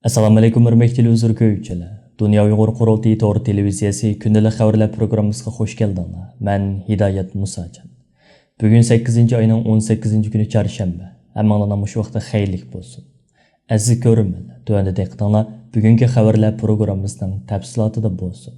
Assalomu alaykum hurmatli uzr ko'ruvchilar. Dunyo Uyg'ur qurultiyi to'g'ri televiziyasi kundalik xabarlar programmasiga xush keldinglar. Men Hidoyat Musajon. Bugun 8-oyning 18-kuni chorshanba. Hammanglarga shu vaqtda xayrlik bo'lsin. Aziz ko'ruvchilar, tuanda diqqatinglar bugungi xabarlar programmasining tafsilotida bo'lsin.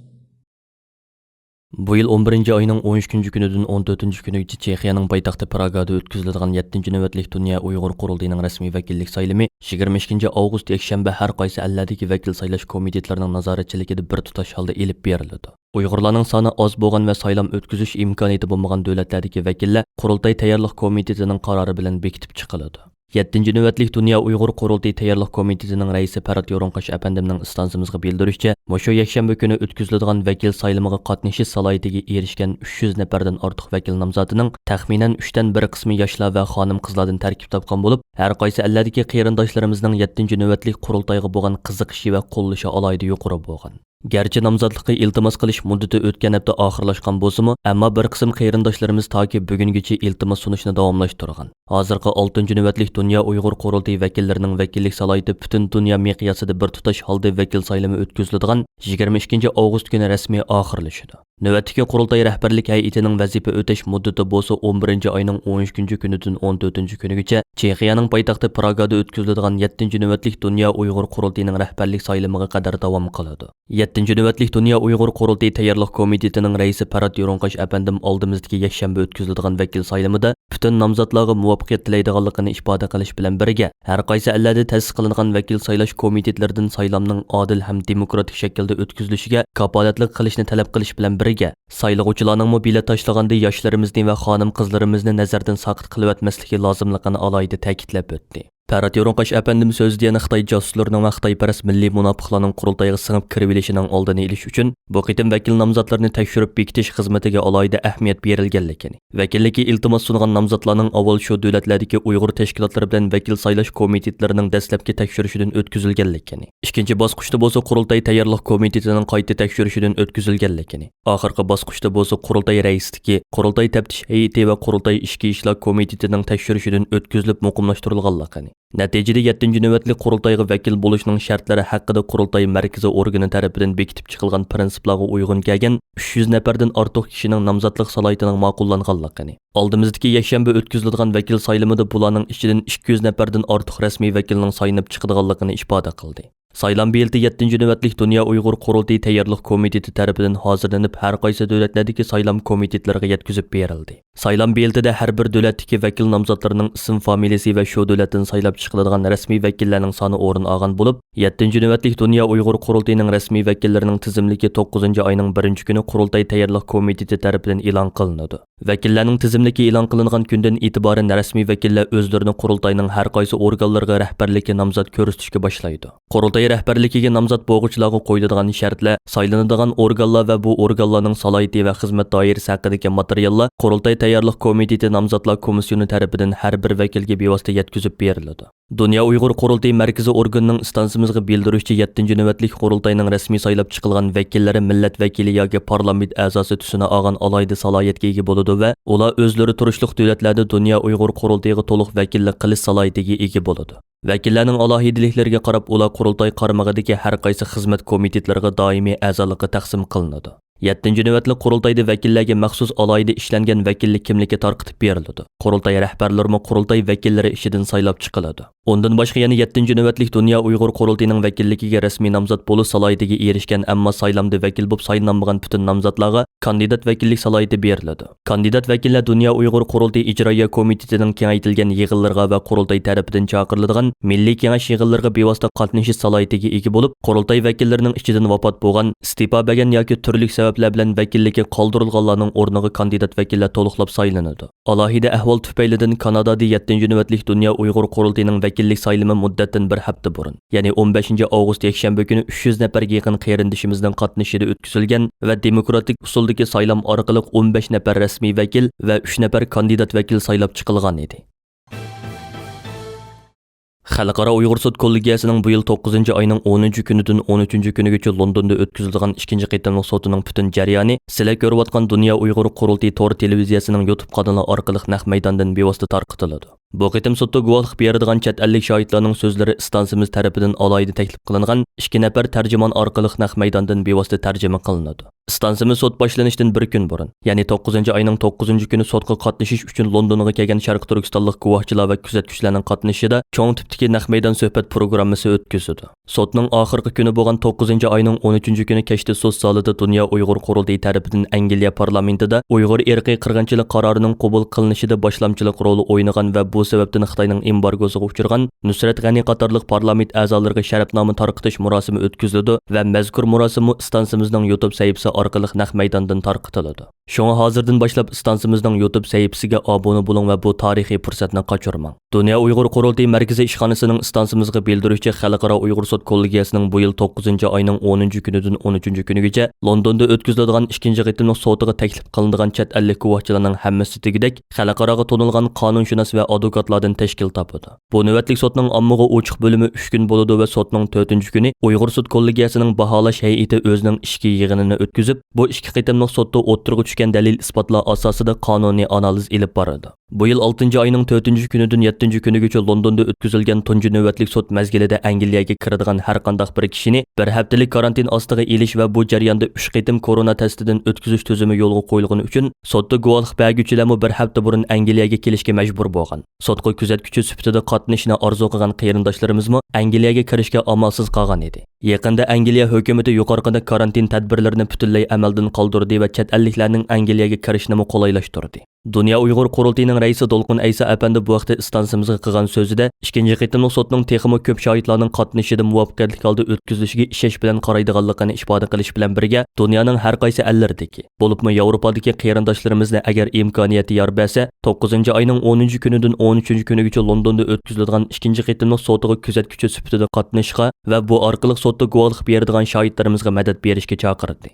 Bu yil 11-oyning 13-kunidan 14-kunigacha Chexiyaning poytaxti Pragada o'tkaziladigan 7-navbatlik Dunyo Uyg'ur qurultiyining rasmiy vakillik saylimi 22-avgust yakshanba har qaysi alladagi vakil saylash komitetlarining nazoratchiligida bir tutash holda elib beriladi. Uyg'urlarning soni oz bo'lgan va saylam o'tkazish imkoniyati bo'lmagan davlatlardagi vakillar qurultay tayyorlik komitetining qarori bilan bekitib chiqiladi. 7-navbatlik Dunyo Uyg'ur qurultiyi tayyorlik komitetining raisi Parat Yo'ronqash apandimning istansimizga bildirishicha, mushu yakshanba kuni o'tkaziladigan vakil saylimiga qatnashish salohiyatiga erishgan 300 nafardan ortiq vakil nomzodining taxminan 3dan 1 qismi yoshlar va xonim-qizlardan tarkib topgan bo'lib, har qaysi alladagi qarindoshlarimizning 7-navbatlik qurultayga bo'lgan qiziqishi va qo'llashi alohida yuqori bo'lgan. Garchi nomzodlikqa iltimos qilish muddati o'tgan hafta oxirlashgan bo'lsa-mu, ammo bir qism qarindoshlarimiz toki bugungacha iltimos sunishni davomlashtirgan. Hozirgi 6-navbatlik Dunyo Uyg'ur qurultiyi vakillarining vakillik salohiyati butun dunyo miqyosida bir tutash holda vakil saylami o'tkaziladigan 22-avgust kuni rasmiy oxirlashadi. Navbatdagi qurultay rahbarlik hay'atining vazifa o'tash muddati bo'lsa 11-oyning 13-kunidan 14-kunigacha Chexiyaning poytaxti Pragada o'tkaziladigan 7-navbatlik Dunyo Uyg'ur qurultiyining rahbarlik saylamiga qadar davom qiladi. 7-navbatlik Dunyo Uyg'ur qurultiyi tayyorlik komitetining raisi Parat Yo'ronqash apandim oldimizdagi yakshanba o'tkaziladigan vakil saylamida butun nomzodlarga muvaffaqiyat tilaydiganligini ifoda qilish bilan birga, har qaysi allarda ta'sis qilingan vakil saylash komitetlaridan saylamning odil ham demokratik shaklda o'tkazilishiga kafolatlik qilishni talab qilish bilan birga, saylovchilarning bilet tashlaganda yoshlarimizni va xonim-qizlarimizni nazardan saqit qilib o'tmasligi lozimligini alohida ta'kidlab o'tdi. Parat Yo'ronqash apandim so'zida yana Xitoy josuslarining va Xitoyparast milliy munofiqlarning qurultayga singib kirib olishining oldini olish uchun bu qitim vakil nomzodlarni tekshirib bekitish xizmatiga alohida ahamiyat berilganligini, vakillikka iltimos sungan nomzodlarning avval shu davlatlardagi Uyg'ur tashkilotlari bilan vakil saylash komitetlarining dastlabki tekshirishidan o'tkazilganligini, ikkinchi bosqichda bo'lsa qurultay tayyorlik komitetining qayta tekshirishidan o'tkazilganligini, oxirgi bosqichda bo'lsa qurultay raisligi, qurultay taftish hay'ati va qurultay ichki ishlar komitetining tekshirishidan o'tkazilib muqimlashtirilganligini, natijada 7-navbatlik qurultayga vakil bo'lishning shartlari haqida qurultay markaziy organi tarafidan bekitib chiqilgan prinsiplarga uyg'un kelgan 300 nafardan ortiq kishining nomzodlik salohiyatining ma'qullanganligini, oldimizdagi yakshanba o'tkaziladigan vakil saylamida bularning ichidan 200 nafardan ortiq rasmiy vakilning saylanib chiqadiganligini ifoda qildi. Saylam belti 7-navbatlik Dunyo Uyg'ur qurultiyi tayyorlik komiteti tarafidan hozirlanib har qaysi davlatlardagi saylam komitetlariga yetkazib berildi. Saylam beltida har bir davlatdagi vakil nomzodlarining ism familiyasi va shu davlatdan saylab chiqiladigan rasmiy vakillarning soni o'rin olgan bo'lib, 7-navbatlik Dunyo Uyg'ur qurultiyining rasmiy vakillarining tizimligi 9-oyning 1-kuni qurultay tayyorlik komiteti tarafidan e'lon qilinadi. Vakillarning tizimligi e'lon qilingan kundan e'tiboran rasmiy vakillar o'zlarini qurultayning har qaysi organlariga rahbarlikka nomzod ko'rsatishga boshlaydi. Qurultay rahbarligiga nomzod bo'g'uvchilarga qo'yiladigan shartlar, saylanadigan organlar va bu organlarning salohiyati va xizmat doirasi haqidagi materiallar qurultay tayyorlik komiteti nomzodlar komissiyoni tarafidan har bir vakilga bevosita yetkazib beriladi. Dunyo Uyg'ur qurultiyi markaziy organining istansimizga bildirishicha 7-navbatlik qurultayning rasmiy saylab chiqilgan vakillari millat vakili yoki parlament a'zosi tusini olgan alohida salohiyatga ega bo'ladi va ular o'zlari turishliq davlatlarda Dunyo Uyg'ur qurultayiga to'liq vakillik qilish salohiyatiga ega bo'ladi. Vakillarning alohidaliklariga qarab ular qurultay qaramog'idagi har qaysi xizmat komitetlariga doimiy a'zolikka taqsim qilinadi. 7-navbatlik qurultayda vakillarga maxsus alohida ishlangan vakillik kimligi tarqitib beriladi. Qurultay rahbarlari qurultay vakillari ishidan saylab chiqiladi. Undan boshqa yana 7-navbatlik Dunyo Uyg'ur qurultiyining vakilligiga rasmiy nomzod bo'lish salohiyatiga erishgan ammo saylamda vakil bo'lib saylanmagan butun nomzodlarga kandidat vakillik salohiyati beriladi. Kandidat vakillar Dunyo Uyg'ur qurultiyi ijroiya komitetining kengaytirilgan yig'inlariga va qurultay tarafidan chaqiriladigan milliy kengash yig'inlariga bevosita qatnashish salohiyatiga ega bo'lib, qurultay vakillarining ichidan vafot bo'lgan, iste'fo bergan yoki turli sabablar bilan vakillikka qoldirilganlarning o'rniga kandidat vakillar to'liqlab saylanadi. Alohida ahvol tufaylidan Kanadada 7-navbatlik Dunyo Uyg'ur qurultiyining vakillik saylami muddatidan bir hafta burun, ya'ni 15-avgust yakshanba kuni 300 nafarga yaqin qarindishimizning qatnashida o'tkazilgan va demokratik usuldagi saylam orqali 15 nafar rasmiy vakil va 3 nafar kandidat vakil saylab chiqilgan edi. Xalqaro Uyg'ur sud kollegiyasining bu yil 9-oyning 10-kunidan 13-kunigacha Londonda o'tkazilgan 2-qitimliq sotining butun jarayoni sizlar ko'rayotgan Dunyo Uyg'ur qurultiyi to'r televiziyasining YouTube kanali orqali naq maydondan bevosita tarqatiladi. Bu qitim sudda guvohlik beradigan chet ellik shohidlarning so'zlari istansimiz tarafidan alohida taklif qilingan 2 nafar tarjimon orqali naq maydondan bevosita tarjima qilinadi. Istansimiz sud boshlanishidan bir kun burun, ya'ni 9-oyning 9-kuni sudga qatnashish uchun Londonga kelgan Sharq Turkistonlik guvohchilar va kuzatuvchilarning qatnashida cho'ng tipdagi naq maydon suhbat programmasi o'tkazildi. Sudning oxirgi kuni bo'lgan 9-oyning 13-kuni kechda sud zalida Dunyo Uyg'ur qurultiyi tarafidan Angliya parlamentida Uyg'ur irqiy qirg'inchilik qarorining qabul qilinishida boshlamchilik roli o'ynagan va bu sababdan Xitoyning embargosiga uchragan Nusrat G'ani qatorliq parlament a'zolariga sharafnoma tarqatish murosimi o'tkazildi va mazkur murosim istansimizning YouTube sahifasi orqali naq maydondan tarqatiladi. Shunga hozirdan boshlab istansimizning YouTube sahifasiga obuna bo'ling va bu tarixiy fursatni qochirmang. Dunyo Uyg'ur qurultiyi markaziy ishxonasining istansimizga bildiruvchi Xalqaro Uyg'ur sud kollegiyasining bu yil 9-oyning 10-kunidan 13-kunigacha Londonda o'tkaziladigan 2-qitimliq sotiga taklif qilinadigan chet ellik guvohchilarning hammasi tegidek xalqaroga to'nilgan qonunshunos va advokatlardan tashkil topadi. Bu navbatlik sotning ommaga ochiq bo'limi 3 kun bo'ladi va sotning 4-kuni Uyg'ur sud kollegiyasining baholash hay'ati o'zining ishki yig'inini o'tkazib, bu 2-qitimliq sotda o'tirg'i tushgan dalil isbotlar asosida qonuniy analiz ilib boradi. Bu yil 6-oyning 4-kunidan 7-kunigacha Londonda o'tkazilgan tunji navbatlik sud mazgilida Angliyaga kiradigan har qanday bir kishini bir haftalik karantin ostiga elish va bu jarayonda 3 qitim korona testidan o'tkazish tuzumi yo'lga qo'yilgani uchun sudda guvohlik beruvchilarmi bir hafta burun Angliyaga kelishga majbur bo'lgan. Sudga kuzatuvchi sifatida qatnashishni orzu qilgan qarindoshlarimiz Angliyaga kirishga amalsiz qolgan edi. Yaqinda Angliya hukumati yuqorida karantin tadbirlarini butunlay amaldan qoldirdi va chet elliklarning Angliyaga kirishini qulaylashtirdi. Dunyo Uyg'ur qurultiyining raisi Dolqun Aysa apandi bu vaqtda istansimizga qilgan so'zida 2-qitimliq sotning texmo ko'p shohidlarning qatnashida muvaffaqiyatli holda o'tkazilishiga ishosh bilan qaraydiganligini ifoda qilish bilan birga dunyoning har qaysi ellardagi, bo'libmi Yevropadagi qarindoshlarimizni agar imkoniyati yor bersa, 9-oyning 10-kunidan 13-kunigacha Londonda o'tkaziladigan 2-qitimliq sotiga kuzatuvchi sifatida qatnashishga va bu orqali sotda guvohlik beradigan shohidlarimizga madad berishga chaqirdi.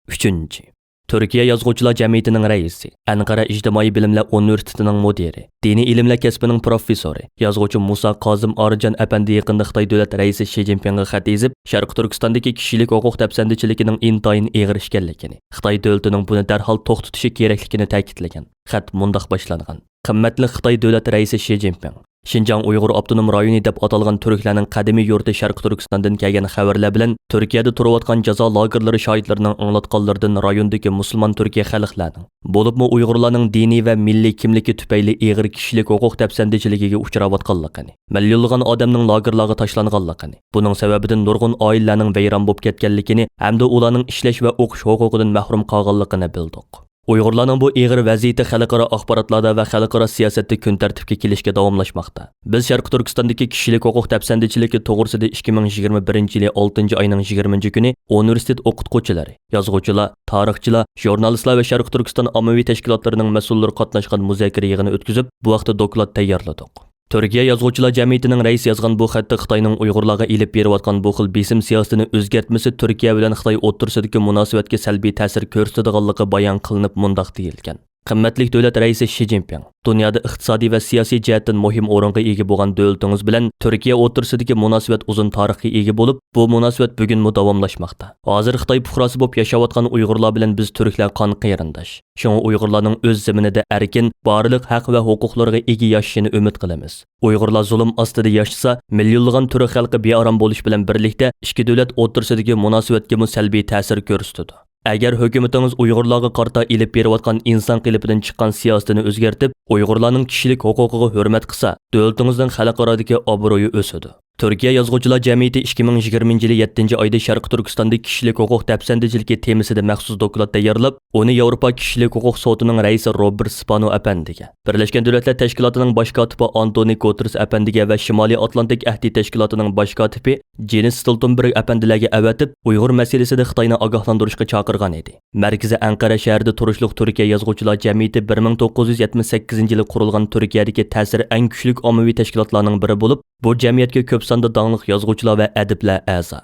3. Türkiye Yazgıçılar Cemiyeti'nin reisi, Ankara İctimai Bilimler Üniversitesi'nin müdiri, dini ilimler kasbining professori, yazgıcı Musa Kazım Arıcan Efendi yaqinda Xitoy davlat raisi Xi Jinpingga xat yozib, Sharq Turkistondagi kishilik huquq tafsandachiligining intayin eg'ir ekanligini, Xitoy davlatining buni darhol to'xtatishi kerakligini ta'kidlagan. Xat mundaq boshlangan. Qimmatli Xitoy davlat raisi Xi Jinping Şinjan Uyghur Abdunum rayoni deb atalgan Türklarning qadimiy yurti Sharq Turkistondan kelgan xabarlar bilan Turkiyada turayotgan jazo lagerlari shohidlarining anglatganlaridan rayondagi musulmon Turkiya xalqlarining, bo'libmi Uyg'urlarning diniy va milliy kimligi tufayli eg'ir kishilik huquq tafsandachiligiga uchrayotganligini, millionlagan odamning lagerlarga tashlanganligini, buning sababidan nurg'un oilalarning vayron bo'lib ketganligini hamda ularning ishlash va o'qish huquqidan mahrum qolganligini bildik. Uyg'urlarning bu eg'ir vaziyati xalqaro axborotlarda va xalqaro siyosatda kun tartibga kelishga davomlashmoqda. Biz Sharq Turkistondagi kishilik huquq tafsandachiligi to'g'risida 2021-yil 6-oyning 20-kuni universitet o'qituvchilari, yozuvchilar, tarixchilar, jurnalistlar va Sharq Turkiston ommaviy tashkilotlarining mas'ullari qatnashgan muzokara yig'ini o'tkazib, bu vaqtda doklad tayyorladik. Türkiye Yazgıçılar Cemiyeti'nin reisi yazgan bu xatda Xitoyning Uyg'urlarga ilib berayotgan bu xil besim siyosatini o'zgartmasi Turkiya bilan Xitoy o'rtasidagi munosabatga salbiy ta'sir ko'rsatadiganligi bayon qilinib mundaq deyilgan. Qimmatli davlat raisi Xi Jinping, dunyoda iqtisodiy va siyosiy jihatdan muhim o'ringa ega bo'lgan davlatingiz bilan Turkiya o'rtasidagi munosabat uzun tarixga ega bo'lib, bu munosabat bugunmi davomlashmoqda. Hozir Xitoy fuqarosi bo'lib yashayotgan Uyg'urlar bilan biz turklar qon qarindosh. Shunga Uyg'urlarning o'z zaminida erkin, barliq haq va huquqlarga ega yashashini umid qilamiz. Uyg'urlar zulm ostida yashasa, millionlagan turk xalqi bearam bo'lish bilan birlikda ikki davlat o'rtasidagi munosabatga salbiy ta'sir ko'rsatadi. Agar hukumatingiz Uyg'urlarga qarta ilib berayotgan inson qilipidan chiqqan siyosatini o'zgartib, Uyg'urlarning kishilik huquqiga hurmat qilsa, davlatingizning xalqarodagi obro'yi o'sadi. Türkiye Yazgıçılar Cemiyeti 2020-yil 7-oyda Sharq Turkistonda kishilik huquq tafsandachiligi temasida maxsus doklad tayyorlab, uni Yevropa kishilik huquq sotining raisi Robert Spano apandiga, Birlashgan Davlatlar Tashkilotining bosh kotibi Antoni Guterres apandiga va Shimoliy Atlantik ahdi tashkilotining bosh kotibi Jens Stoltenberg apandilarga avatib, Uyg'ur masalasida Xitoyni ogohlantirishga chaqirgan edi. Markazi Ankara shahrida turishliq Türkiye Yazgıçılar Cemiyeti 1978-yili qurilgan Turkiyadagi ta'siri eng kuchli ommaviy tashkilotlarning biri bo'lib, bu jamiyatga ko'p sonda dangliq yozuvchilar va adiblar a'zo.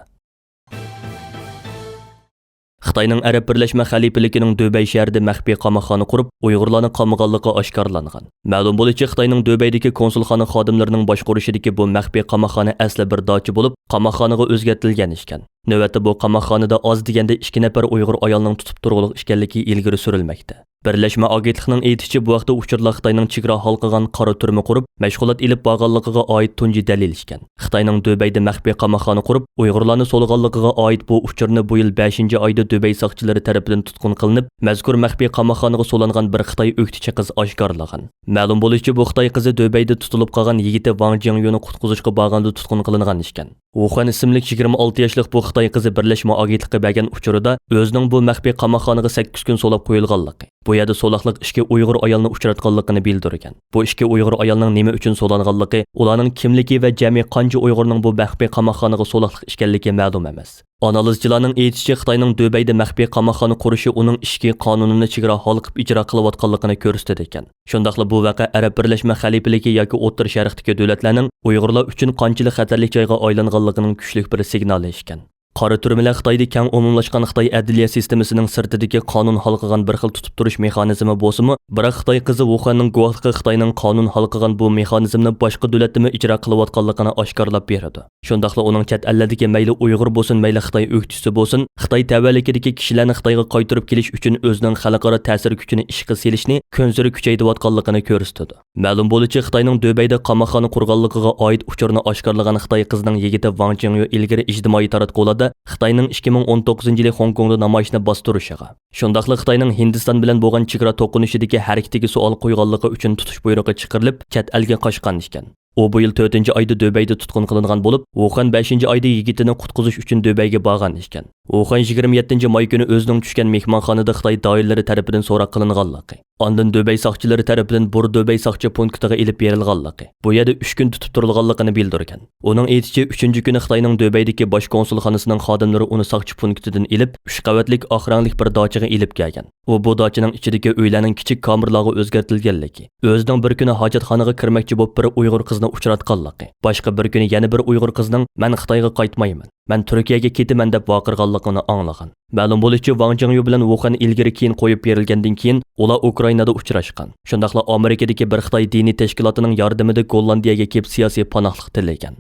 Xitoyning Arab Birlashma Xalifaligining Dubay shahrida maxfiy qamoqxona qurib, Uyg'urlarni qamag'anligi oshkorlangan. Ma'lum bo'lishicha, Xitoyning Dubaydagi konsulxona xodimlarining boshqarishidagi bu maxfiy qamoqxona asli bir dacha bo'lib, qamoqxonaga o'zgartirilgan ekan. Navbatda bu qamoqxonada oz deganda 2 nafar Uyg'ur ayolning tutib turg'iliq ekanligi ilgari surilmoqda. Birlashma agentligining aytishicha, bu vaqtda uchurlar Xitoyning chegara halqagan qora turma qurib, mashg'ulot ilib borganligiga oid tunji dalil ekan. Xitoyning Dubayda maxfiy qamoqxona qurib, Uyg'urlarni so'lganligiga oid bu uchurni bu yil 5-oyda Dubay soqchilari tomonidan tutqun qilinib, mazkur maxfiy qamoqxonaga so'langan bir Xitoy o'qituvchi qiz oshkorlagan. Ma'lum bo'lishicha, bu Xitoy qizi Dubayda tutilib qolgan yigiti Wang Jingyuni qutqizishga borganda tutqun qilingan ekan. Wuhan ismli 26 yoshli bu Xitoy qizi Birlashma agentligi bergan uchurida o'zining bu maxfiy qamoqxonaga 8 kun so'lab qo'yilganligi, bu yerda so'laqliq 2 Uyg'ur ayolni uchratganligini bildirgan. Bu 2 Uyg'ur ayolning nima uchun so'langanligi, ularning kimligi va jami qancha Uyg'urning bu maxfiy qamoqxonaga so'laqliq ekanligi ma'lum emas. Analizchilarning aytishicha, Xitoyning Dubayda maxfiy qamoqxona qurishi uning ishki qonunini chegara halqib ijro qilayotganligini ko'rsatadi ekan. Shundaqla bu vaqa Arab Birlashma Xalifaligi yoki O'rta Sharqdagi davlatlarning Uyg'urlar uchun qanchalik xatarli joyga aylanganligining kuchli bir signali ekan. Qora turmalar Xitoyda keng umumlashgan Xitoy adliya sistemasining sirtidagi qonun halqagan bir xil tutib turish mexanizmi bo'lsa-mu, biroq Xitoy qizi Wuhanning guvohligi Xitoyning qonun halqagan bu mexanizmni boshqa davlatda ijro qilayotganligini oshkorlab beradi. Shundaqla uning chet ellardagi mayli Uyg'ur bo'lsin, mayli Xitoy o'qituvchisi bo'lsin, Xitoy tavallikidagi kishilarni Xitoyga qaytarib kelish uchun o'zining xalqaro ta'sir kuchini ishga selishni ko'nziri kuchaytirayotganligini ko'rsatadi. Ma'lum bo'lishicha, Xitoyning Dubayda qamoqxona qurganligiga oid uchurni oshkorlagan Xitoy qizining yigiti Wang Jingyu ilgari ijtimoiy taratqularda Xitoyning 2019-yili Hong Kongda namoyishni bostirishiga, shundaqla Xitoyning Hindiston bilan bo'lgan chegara to'qinishidagi harakatiga savol qo'yganligi uchun tutish buyrug'i chiqarilib, chet elga qochgan ekan. U bu yil 4-oyda Dubayda tutqun qilingan bo'lib, Wuhan 5-oyda yigitini qutqizish uchun Dubayga borgan ekan. Wuhan 27-may kuni o'zining tushgan mehmonxonada Xitoy doiralari tomonidan so'roq qilinganligi, ondan Dubay soqchilari tomonidan bir Dubay soqchi punktiga ilib berilganligi, bu yerda 3 kun tutib turilganligini bildirgan. Uning aytishicha, 3-kuni Xitoyning Dubaydagi bosh konsulxonasining xodimlari uni soqchi punktidan ilib 3 qavatlik oq rangli bir dachaga ilib kelgan. U bu dachaning ichidagi uylarning kichik kamerlarga o'zgartirilganligi, o'zining bir kuni hojatxonaga kirmoqchi bo'lib bir Uyg'ur qizni uchratganligi, boshqa bir kuni yana bir Uyg'ur qizning "Men Xitoyga qaytmayman, men Turkiyaga ketaman" deb vaqirganligini anglagan. Ma'lum bo'lishicha, Wang Jingyu bilan Wuhan ilgari keyin qo'yib berilgandan keyin ular Ukrainada uchrashgan. Shundaqla Amerikadagi bir Xitoy diniy tashkilotining yordamida Gollandiyaga kelib siyosiy panohlik tilagan.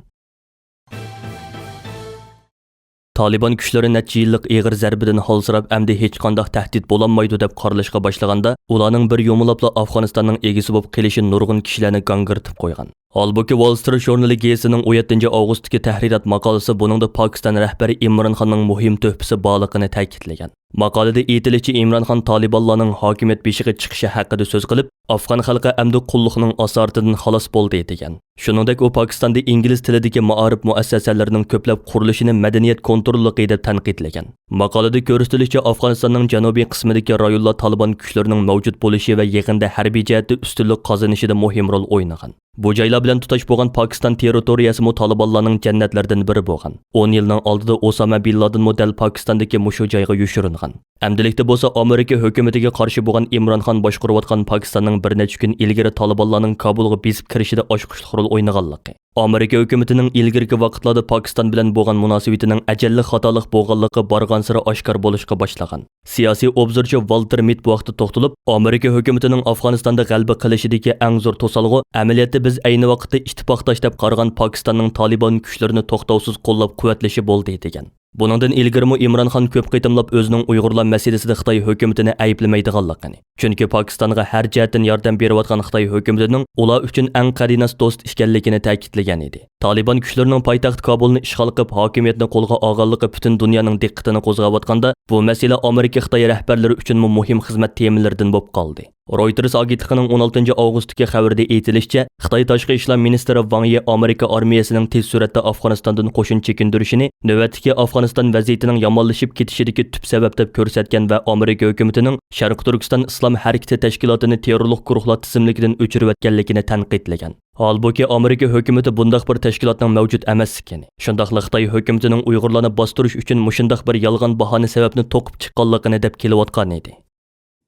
Taliban kuchlari necha yillik ig'ir zarbidan holsirab, endi hech qanday tahdid bo'lanmaydi deb qaralashga boshlaganda, ularning bir yomilabla Afg'onistonning egisi bo'lib qelishi nurg'un kishilarni gangirtib qo'ygan. Holbuki Wall Street jurnali gazetining 17-avgustdagi tahrirat maqolasi buningda Pokiston rahbari Imron Xonning muhim tuhfasi borligini ta'kidlagan. Maqolada aytilishicha, Imron Xon Talibanlarning hokimiyat beshiga chiqishi haqida so'z qilib, Afg'on xalqi endi qulluqning asoratidan xalos bo'ldi degan. Shuningdek, u Pokistonda ingliz tilidagi ma'arif muassasalarining ko'plab qurilishini madaniyat kontrolligi deb tanqidlagan. Maqolada ko'rsatilishicha, Afg'onistonning janubiy qismidagi rayonlar Taliban kuchlarining mavjud bo'lishi va yig'inda harbiy jihatda ustunlik qozonishida muhim rol o'ynagan. Bu joylar bilan tutash bo'lgan Pokiston territoriyasi mu Talibanlarning jannatlaridan biri bo'lgan. 10 yilning oldida Osama bin Laden model Pokistondagi mushu joyga yoshiringan. Amdilikda bo'lsa, Amerika hukumatiga qarshi bo'lgan Imron Xon boshqarayotgan Pokistonning bir necha kun ilgari Talibanlarning Kabulga besib kirishida oshqo'shliq rol o'ynaganligi, Amerika hukumatining ilgirki vaqtlarda Pokiston bilan bo'lgan munosabatining ajalli xatolik bo'lganligi borgan sari oshkor bo'lishga boshlagan. Siyosiy obzorchi Walter Mitt bu vaqtda to'xtalib, Amerika hukumatining Afg'onistonda g'alaba qilishidagi eng zo'r to'salg'i amaliyotda biz ayni vaqtda ittifoqdosh deb qaragan Pokistonning Taliban kuchlarini to'xtovsiz qo'llab-quvvatlashi bo'ldi degan. Buningdan ilgari Imron Xon ko'p qitimlab o'zining Uyg'urlar masalasida Xitoy hukumatini ayblamaydiganligini, chunki Pokistonga har jihatdan yordam berayotgan Xitoy hukumatining ular uchun eng qadimiy do'st ekanligini ta'kidlagan edi. Taliban kuchlarining poytaxt Kabulni ishg'ol qilib hokimiyatni qo'lga olganligi butun dunyoning diqqatini qo'zg'ayotganda, bu masala Amerika Xitoy rahbarlari uchun muhim xizmat temalaridan bo'lib qoldi. Reuters agentligining 16-avgustdagi xabarida aytilishicha, Xitoy tashqi ishlar ministri Wang Yi Amerika armiyasining tez suratda Afg'onistondan qo'shin chekindirishini navbatdagi Afg'oniston vaziyatining yomonlashib ketishidagi tub sabab deb ko'rsatgan va Amerika hukumatining Sharq Turkiston Islom harakati tashkilotini terrorlik guruhlar tizimligidan o'chirayotganligini tanqidlagan. Holbuki Amerika hukumati bundaq bir tashkilotning mavjud emasligini, shundaqla Xitoy hukumatining Uyg'urlarni bostirish uchun mushundaq bir yolg'on bahona sababni to'qib chiqqanligini deb kelayotgan edi.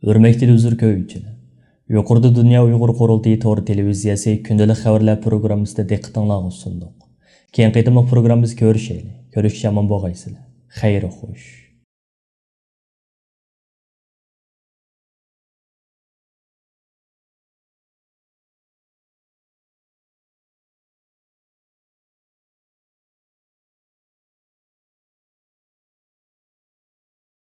Hurmatli huzur ko'ruvchilar, yuqorida Dunyo Uyg'ur qurultiyi to'g'ri televiziyasi kundalik xabarlar programmasida diqqatingizga sundiq. Keyin qaytama programmamiz ko'rishaylik. Ko'rishga omon bo'lgaysizlar. Xayr xo'sh.